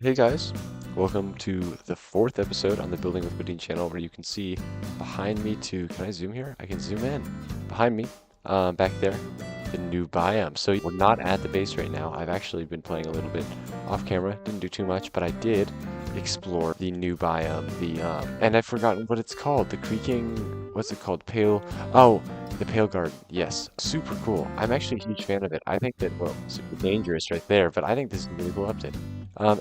Hey guys, welcome to the fourth episode on the Building with Beddien channel where you can see behind me can I zoom here? I can zoom in. Behind me, back there, the new biome. So we're not at the base right now. I've actually been playing a little bit off camera, didn't do too much, but I did explore the new biome, and I've forgotten what it's called, the creaking, what's it called? The Pale Garden, yes, super cool. I'm actually a huge fan of it. I think that, well, super dangerous right there, but I think this is a really cool update.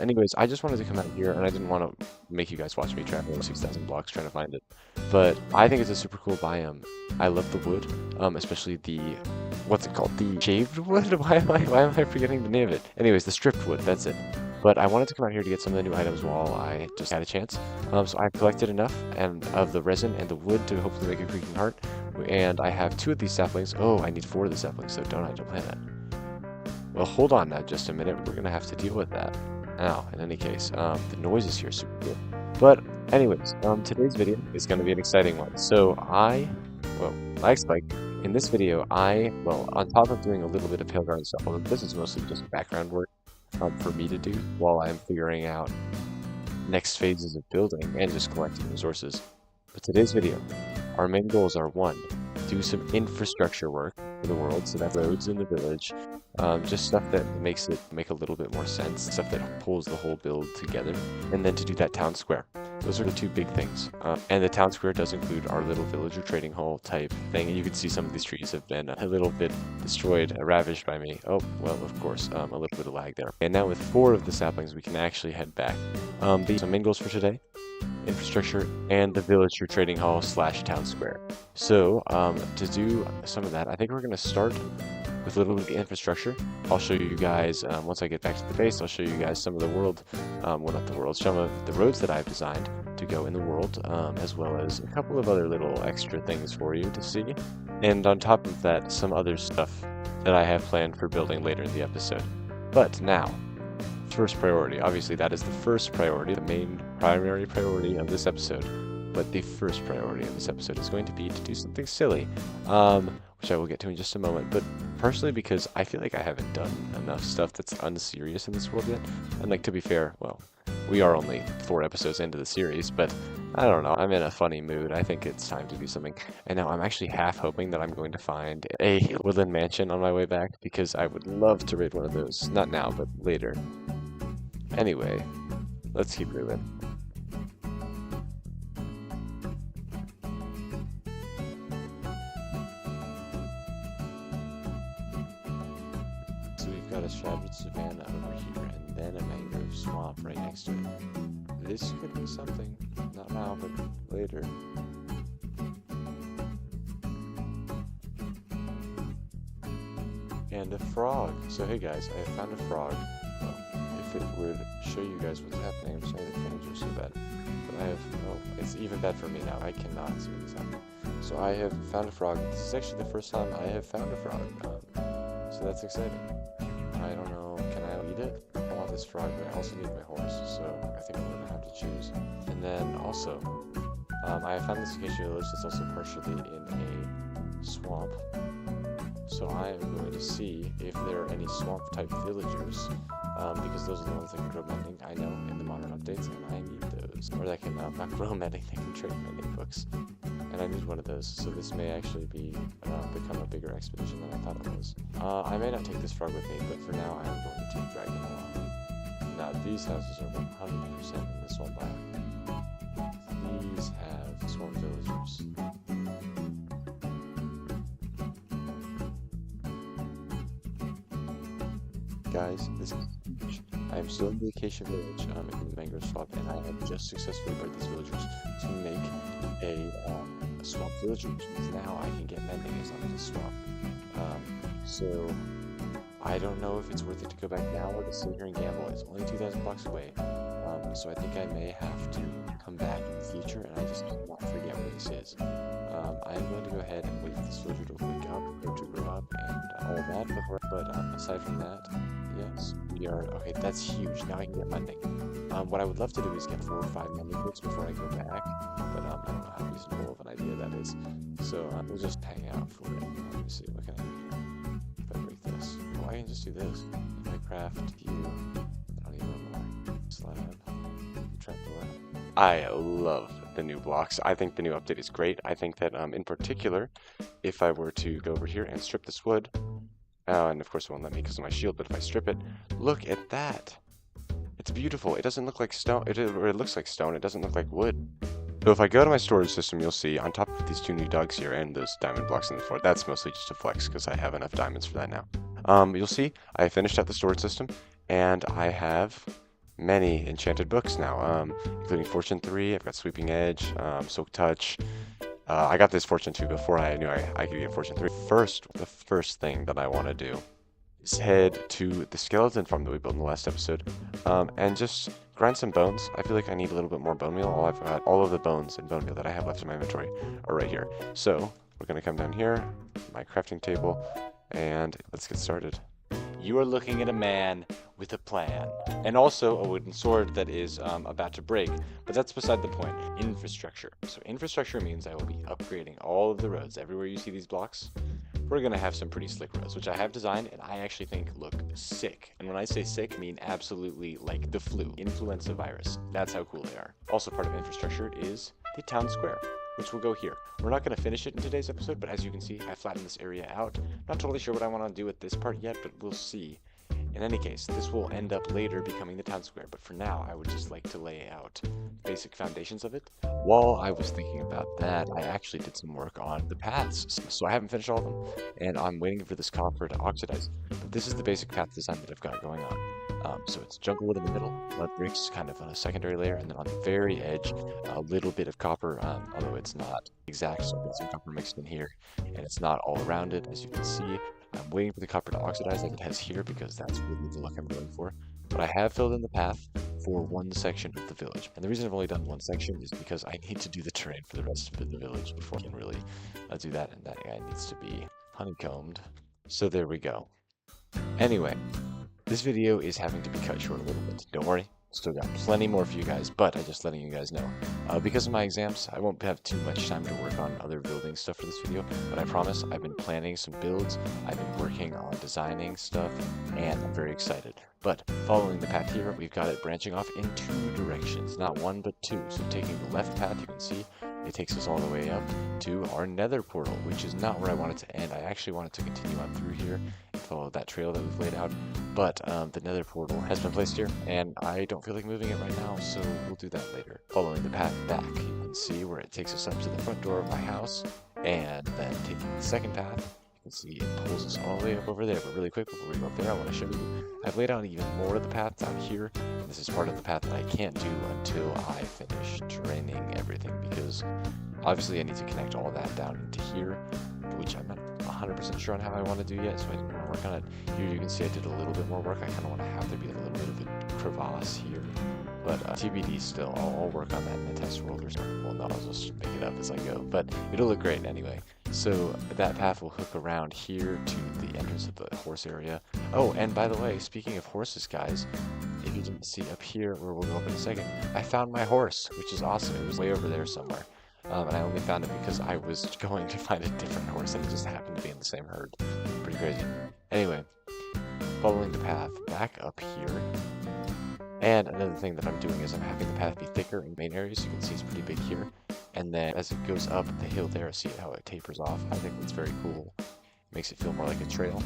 Anyways, I just wanted to come out here, and I didn't want to make you guys watch me travel 6,000 blocks trying to find it. But I think it's a super cool biome. I love the wood, especially what's it called? The shaved wood? Why am I forgetting the name of it? Anyways, the stripped wood, that's it. But I wanted to come out here to get some of the new items while I just had a chance. So I've collected enough of the resin and the wood to hopefully make a creaking heart. And I have 2 of these saplings. Oh, I need 4 of the saplings, so don't plant that. Well, hold on now just a minute. We're going to have to deal with that. Now, in any case, the noises here are super cool. But anyways, today's video is going to be an exciting one. So like Spike, in this video, on top of doing a little bit of Pale Garden stuff, although this is mostly just background work for me to do while I'm figuring out next phases of building and just collecting resources. But today's video, our main goals are 1, do some infrastructure work for the world, so that's roads in the village, just stuff that makes it make a little bit more sense, stuff that pulls the whole build together, and then to do that town square. Those are the 2 big things. And the town square does include our little villager trading hall type thing. And you can see some of these trees have been a little bit destroyed, ravaged by me. Oh, well, of course, a little bit of lag there. And now with 4 of the saplings, we can actually head back. These are main goals for today: infrastructure and the villager trading hall / town square. So to do some of that, I think we're going to start with a little bit of the infrastructure. I'll show you guys, once I get back to the base, I'll show you guys some of the world, some of the roads that I've designed to go in the world, as well as a couple of other little extra things for you to see. And on top of that, some other stuff that I have planned for building later in the episode. But now, first priority, obviously that is the first priority, the main primary priority of this episode. But the first priority of this episode is going to be to do something silly, which I will get to in just a moment. But personally, because I feel like I haven't done enough stuff that's unserious in this world yet. And like, to be fair, well, we are only 4 episodes into the series, but I don't know, I'm in a funny mood. I think it's time to do something. And now I'm actually half hoping that I'm going to find a woodland mansion on my way back, because I would love to raid one of those. Not now, but later. Anyway, let's keep moving. So we've got a shadowed savanna over here, and then a mangrove swamp right next to it. This could be something. Not now, but later. And a frog. So hey guys, I have found a frog. If it would show you guys what's happening, I'm sorry the frames are so bad. But it's even bad for me now. I cannot see what's happening. So I have found a frog. This is actually the first time I have found a frog. So that's exciting. I don't know, can I eat it? I want this frog, but I also need my horse, so I think I'm going to have to choose. And then also, I have found this acacia village that's also partially in a swamp. So I am going to see if there are any swamp-type villagers, because those are the ones that can grow mending, I know, in the modern updates, and I need those. Or that can, not grow mending, they can trade mending books. And I need one of those, so this may actually become a bigger expedition than I thought it was. I may not take this frog with me, but for now I am going to drag him along. Now, these houses are 100% in the swamp biome. These have swamp villagers. Guys, this is huge. I am still in the acacia village, in the mangrove swamp, and I have just successfully bred these villagers to make a swamp villager, which means now I can get mending as long as it's swamp. So I don't know if it's worth it to go back now or to sit here and gamble. It's only 2,000 blocks away, so I think I may have to come back in the future, and I just cannot forget where this is. I'm going to go ahead and wait for this villager to wake up, or to grow up, and all of that before. But aside from that, yes, we are okay. That's huge. Now I can get mending. What I would love to do is get 4 or 5 mending books before I go back, but I don't know how reasonable of an idea that is. So we'll just hang out for it. Let me see. What can I do here? If I break this, well, I can just do this. If I craft you, I don't need one more. trapdoor. I love the new blocks. I think the new update is great. I think that in particular, if I were to go over here and strip this wood, and of course it won't let me because of my shield, but if I strip it, look at that. It's beautiful. It doesn't look like stone. It looks like stone. It doesn't look like wood. So if I go to my storage system, you'll see on top of these 2 new dogs here and those diamond blocks in the floor, that's mostly just a flex because I have enough diamonds for that now. You'll see I finished out the storage system and I have many enchanted books now, including Fortune 3. I've got Sweeping Edge, Silk Touch. I got this Fortune 2 before I knew I could get Fortune 3. The first thing that I want to do is head to the skeleton farm that we built in the last episode, and just grind some bones. I feel like I need a little bit more bone meal. All of the bones and bone meal that I have left in my inventory are right here. So we're gonna come down here, my crafting table, and let's get started. You are looking at a man with a plan, and also a wooden sword that is about to break, but that's beside the point. Infrastructure. So infrastructure means I will be upgrading all of the roads. Everywhere you see these blocks, we're going to have some pretty slick roads, which I have designed and I actually think look sick. And when I say sick, I mean absolutely like the flu, influenza virus. That's how cool they are. Also part of infrastructure is the town square, which will go here. We're not going to finish it in today's episode, but as you can see, I flattened this area out. Not totally sure what I want to do with this part yet, but we'll see. In any case, this will end up later becoming the town square, but for now, I would just like to lay out basic foundations of it. While I was thinking about that, I actually did some work on the paths. So I haven't finished all of them, and I'm waiting for this copper to oxidize. But this is the basic path design that I've got going on. So it's jungle wood in the middle, mud bricks kind of on a secondary layer, and then on the very edge, a little bit of copper, although it's not exact, so I've got some copper mixed in here, and it's not all around it, as you can see. I'm waiting for the copper to oxidize like it has here because that's really the look I'm going for. But I have filled in the path for one section of the village. And the reason I've only done one section is because I need to do the terrain for the rest of the village before I can really do that. And that guy needs to be honeycombed. So there we go. Anyway, this video is having to be cut short a little bit. Don't worry. Still got plenty more for you guys, but I'm just letting you guys know. Because of my exams, I won't have too much time to work on other building stuff for this video, but I promise I've been planning some builds, I've been working on designing stuff, and I'm very excited. But following the path here, we've got it branching off in 2 directions, not 1 but 2. So taking the left path, you can see it takes us all the way up to our nether portal, which is not where I want it to end. I actually wanted to continue on through here and follow that trail that we've laid out, but the nether portal has been placed here, and I don't feel like moving it right now, so we'll do that later. Following the path back, you can see where it takes us up to the front door of my house, and then taking the second path, you can see it pulls us all the way up over there. But really quick, before we go up there, I want to show you, I've laid out even more of the path down here. This is part of the path that I can't do until I finish draining everything, because obviously I need to connect all that down into here, which I'm not 100% sure on how I want to do yet, so I didn't want to work on it. Here you can see I did a little bit more work. I kind of want to have there be a little bit of a crevasse here, but TBD still. I'll work on that in the test world or something. Well, no, I'll just make it up as I go, but it'll look great anyway. So that path will hook around here to the entrance of the horse area. Oh, and by the way, speaking of horses, guys, if you didn't see up here, where we'll go up in a second, I found my horse, which is awesome. It was way over there somewhere. And I only found it because I was going to find a different horse and it just happened to be in the same herd. Pretty crazy. Anyway, following the path back up here. And another thing that I'm doing is I'm having the path be thicker in main areas. You can see it's pretty big here. And then as it goes up the hill there, see how it tapers off. I think that's very cool. Makes it feel more like a trail.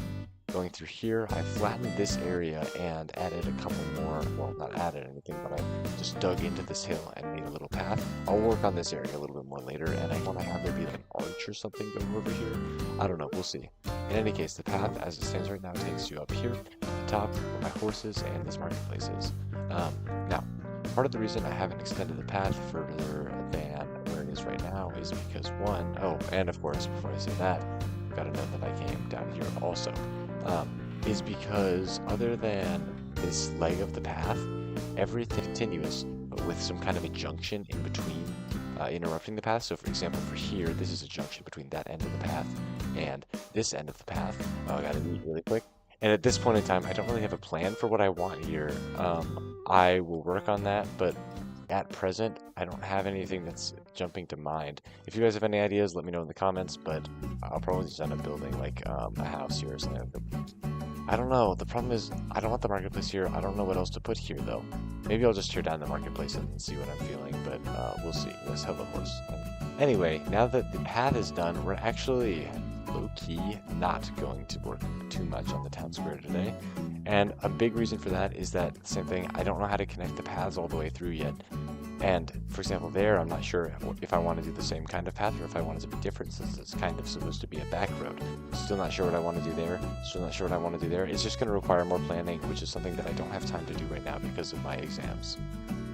Going through here, I flattened this area and added a couple more, well, not added anything, but I just dug into this hill and made a little path. I'll work on this area a little bit more later, and I want to have there be like an arch or something going over here. I don't know, we'll see. In any case, the path as it stands right now takes you up here to the top where my horses and this marketplace is. Now, part of the reason I haven't extended the path further than where it is right now is because one, oh, and of course, before I say that, I've got to note that I came down here also. Is because other than this leg of the path, everything continuous, but with some kind of a junction in between, interrupting the path. So for example, for here, this is a junction between that end of the path and this end of the path. Oh, I gotta eat really quick. And at this point in time, I don't really have a plan for what I want here. I will work on that, but at present, I don't have anything that's jumping to mind. If you guys have any ideas, let me know in the comments, but I'll probably just end up building like a house here or something. I don't know. The problem is I don't want the marketplace here. I don't know what else to put here, though. Maybe I'll just tear down the marketplace and see what I'm feeling, but we'll see. Let's have a horse. Anyway, now that the path is done, we're actually low-key not going to work too much on the town square today. And a big reason for that is that, same thing, I don't know how to connect the paths all the way through yet. And, for example, there, I'm not sure if I want to do the same kind of path or if I want it to be different, since it's kind of supposed to be a back road. Still not sure what I want to do there. Still not sure what I want to do there. It's just going to require more planning, which is something that I don't have time to do right now because of my exams.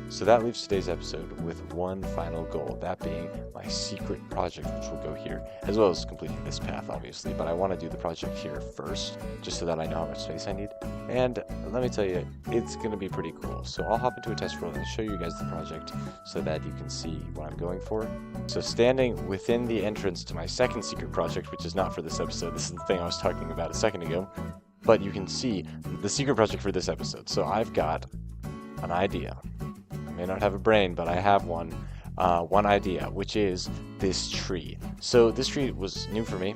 So that leaves today's episode with one final goal, that being my secret project, which will go here, as well as completing this path, obviously. But I want to do the project here first, just so that I know how much space I need. And let me tell you, it's going to be pretty cool. So I'll hop into a test roll and show you guys the project so that you can see what I'm going for. So standing within the entrance to my second secret project, which is not for this episode, this is the thing I was talking about a second ago, but you can see the secret project for this episode. So I've got an idea. I may not have a brain, but I have one idea, which is this tree. So this tree was new for me.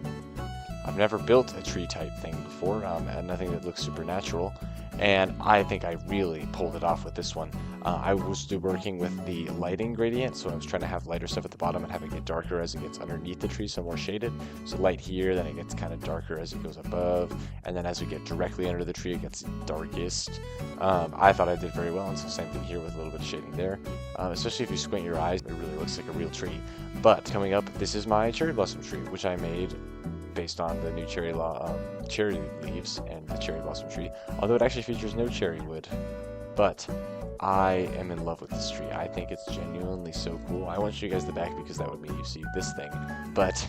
I've never built a tree type thing before, nothing that looks supernatural, and I think I really pulled it off with this one. I was working with the lighting gradient, so I was trying to have lighter stuff at the bottom and having it get darker as it gets underneath the tree, so more shaded. So light here, then it gets kind of darker as it goes above, and then as we get directly under the tree, it gets darkest. I thought I did very well, and so same thing here with a little bit of shading there. Especially if you squint your eyes, it really looks like a real tree. But coming up, this is my cherry blossom tree, which I made based on the new cherry leaves and the cherry blossom tree, although it actually features no cherry wood. But I am in love with this tree. I think it's genuinely so cool. I want to show you guys the back because that would mean you see this thing. But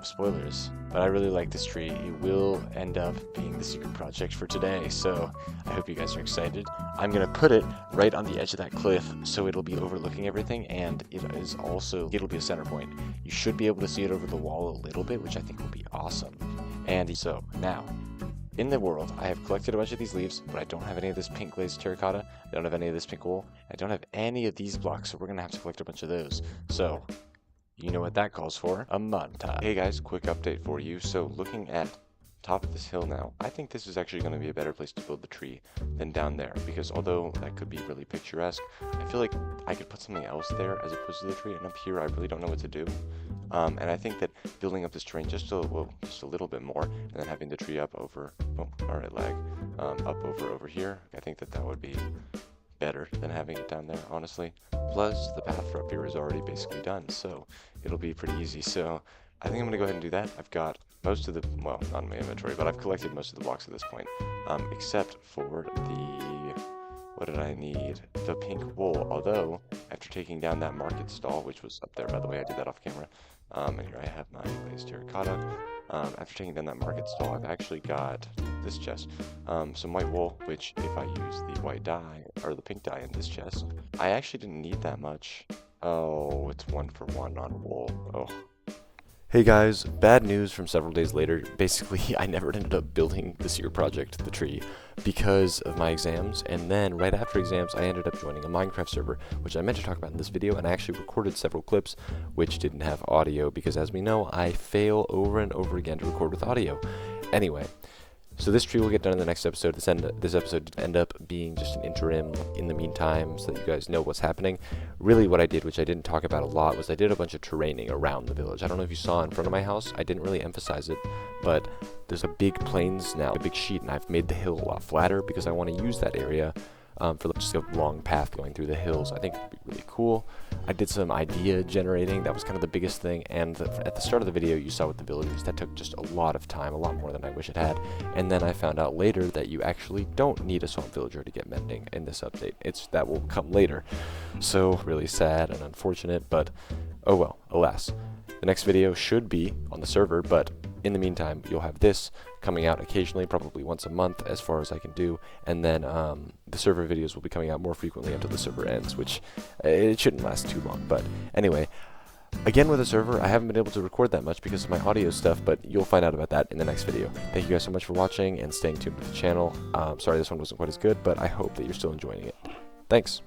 spoilers. But I really like this tree. It will end up being the secret project for today, so I hope you guys are excited. I'm going to put it right on the edge of that cliff so it'll be overlooking everything, and it'll be a center point. You should be able to see it over the wall a little bit, which I think will be awesome. And so, now, in the world, I have collected a bunch of these leaves, but I don't have any of this pink glazed terracotta. I don't have any of this pink wool. I don't have any of these blocks, so we're going to have to collect a bunch of those. So, you know what that calls for? A montage. Hey guys, quick update for you. So, looking at top of this hill now, I think this is actually going to be a better place to build the tree than down there, because although that could be really picturesque, I feel like I could put something else there as opposed to the tree, and up here I really don't know what to do. And I think that building up this terrain just a little bit more, and then having the tree up over, up over here, I think that would be better than having it down there, honestly. Plus, the path for up here is already basically done, so it'll be pretty easy. So I think I'm going to go ahead and do that. I've got most of the, well, not in my inventory, but I've collected most of the blocks at this point, except for the, what did I need? The pink wool, although after taking down that market stall, which was up there, by the way, I did that off camera, and here I have my glazed terracotta. After taking down that market stall, I've actually got this chest, some white wool, which if I use the white dye, or the pink dye in this chest, I actually didn't need that much. Oh, it's 1-for-1 on wool. Oh. Hey guys, bad news from several days later. Basically, I never ended up building the secret project, the tree, because of my exams, and then right after exams, I ended up joining a Minecraft server, which I meant to talk about in this video, and I actually recorded several clips which didn't have audio, because as we know, I fail over and over again to record with audio. Anyway, so this tree will get done in the next episode. This episode did end up being just an interim in the meantime so that you guys know what's happening. Really what I did, which I didn't talk about a lot, was I did a bunch of terraining around the village. I don't know if you saw in front of my house. I didn't really emphasize it, but there's a big plains now, a big sheet, and I've made the hill a lot flatter because I want to use that area for just a long path going through the hills. I think it would be really cool. I did some idea generating. That was kind of the biggest thing. And at the start of the video, you saw with the villagers, that took just a lot of time, a lot more than I wish it had. And then I found out later that you actually don't need a swamp villager to get mending in this update. That will come later. So really sad and unfortunate, but oh well, alas. The next video should be on the server, but in the meantime, you'll have this coming out occasionally, probably once a month as far as I can do, and then the server videos will be coming out more frequently until the server ends, which it shouldn't last too long. But anyway, again with the server, I haven't been able to record that much because of my audio stuff, but you'll find out about that in the next video. Thank you guys so much for watching and staying tuned with the channel. Sorry this one wasn't quite as good, but I hope that you're still enjoying it. Thanks.